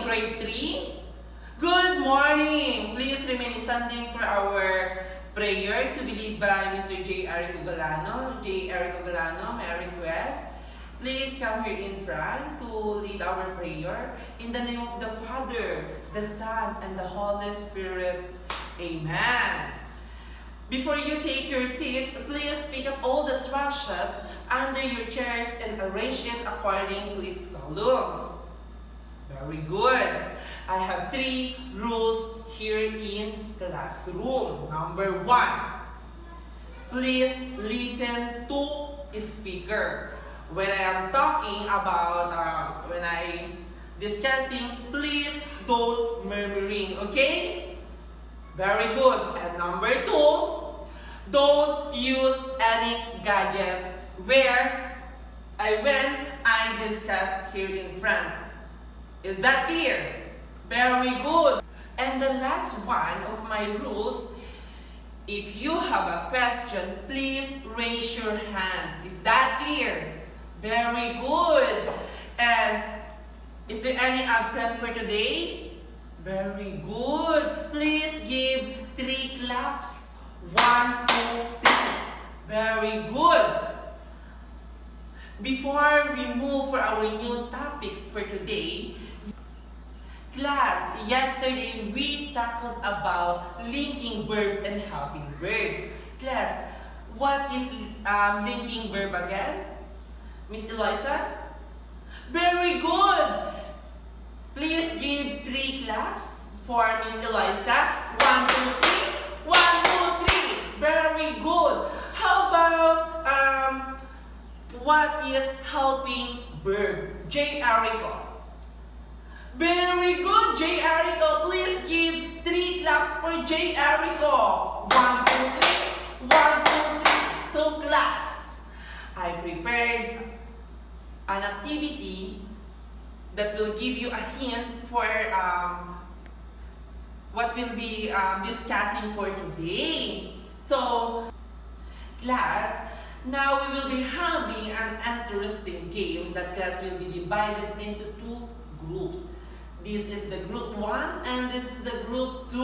grade 3? Good morning! Please remain standing for our prayer to be led by Mr. J. Eric Ugalano. J. Eric Ugalano, may I request, please come here in front to lead our prayer. In the name of the Father, the Son, and the Holy Spirit. Amen. Before you take your seat, please pick up all the trashes under your chairs and arrange it according to its columns. Very good. I have 3 rules here in classroom. Number 1, please listen to speaker. When I am talking about, when I discussing, please don't murmuring, okay? Very good. And number 2, don't use any gadgets when I discuss here in front. Is that clear? Very good. And the last one of my rules, if you have a question, please raise your hands. Is that clear? Very good. And is there any absent for today? Very good. Please give 3 claps. 1, 2, 3. Very good. Before we move for our new topics for today, class, yesterday we tackled about linking verb and helping verb. Class, what is linking verb again? Miss Eloisa? Very good. Please give 3 claps for Miss Eloisa. 1, 2, 3. 1, 2, 3. Very good. How about what is helping verb? J. Arico. Very good, J. Arico. Please give 3 claps for J. Arico. 1, 2, 3. 1, 2, 3. So class, I prepared an activity that will give you a hint for what we'll be discussing for today. So, class, now we will be having an interesting game that class will be divided into 2 groups. This is the group 1 and this is the group 2.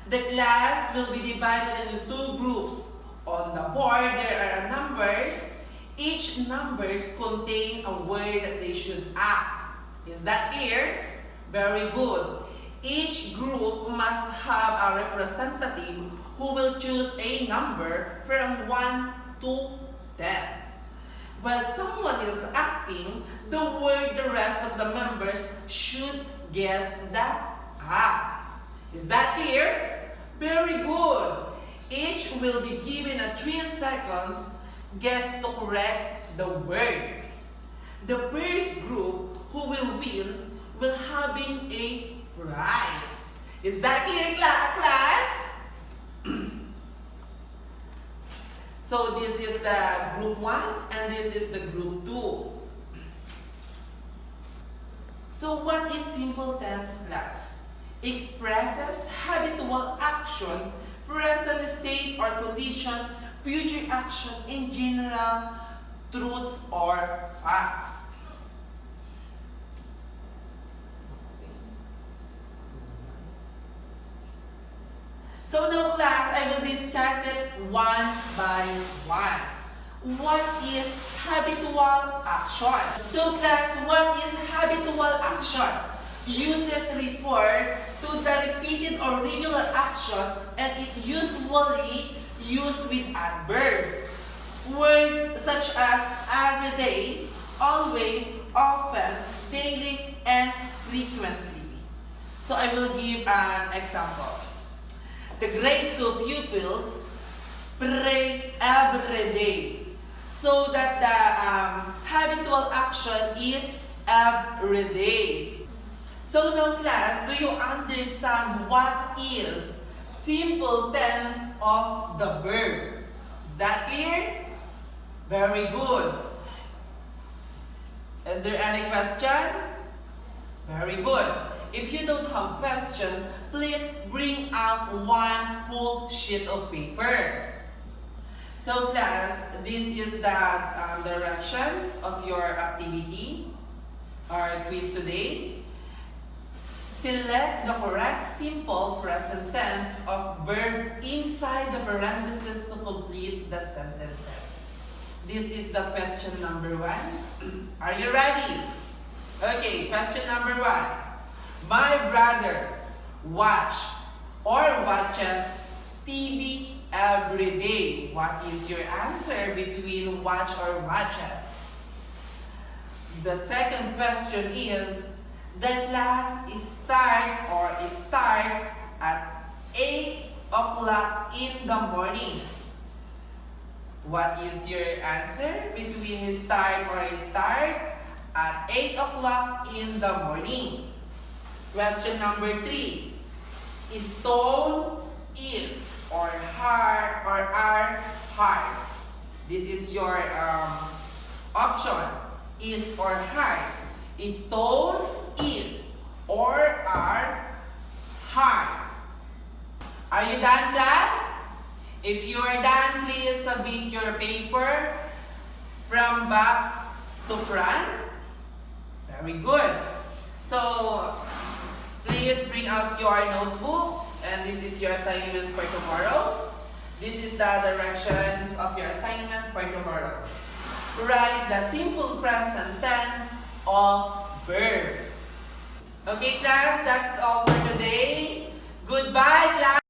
The class will be divided into 2 groups. On the board, there are numbers. Each numbers contain a word that they should act. Is that clear? Very good. Each group must have a representative who will choose a number from 1 to 10. While someone is acting, the word the rest of the members should guess that act. Is that clear? Very good. Each will be given a 3 seconds guess to correct the word. The first group who will win will having a prize. Is that clear, class? So this is the group 1 and this is the group 2. So what is simple tense, class? Expresses habitual actions, present state or condition, future action in general, truths or facts. So now class, I will discuss it one by one. What is habitual action? So class, what is habitual action? Uses refer to the repeated or regular action and it usually used with adverbs. Words such as every day, always, often, daily, and frequently. So I will give an example. The grade 2 pupils pray every day. So that the habitual action is every day. So now class, do you understand what is simple tense of the verb? Is that clear? Very good. Is there any question? Very good. If you don't have question, please bring out one whole sheet of paper. So class, this is the directions of your activity or quiz today. Select the correct simple present tense of verb inside the parentheses to complete the sentences. This is the question number 1. Are you ready? Okay, question number 1. My brother watches TV every day. What is your answer between watch or watches? The second question is, the class starts at 8 o'clock in the morning. What is your answer between start at 8 o'clock in the morning? Question number 3. Stone is or are hard. This is your option. Is or hard. Stone is or are hard. Are you done, class? If you are done, please submit your paper from back to front. Very good. So, please bring out your notebooks, and this is your assignment for tomorrow. This is the directions of your assignment for tomorrow. Write the simple present tense of verb. Okay, class, that's all for today. Goodbye, class.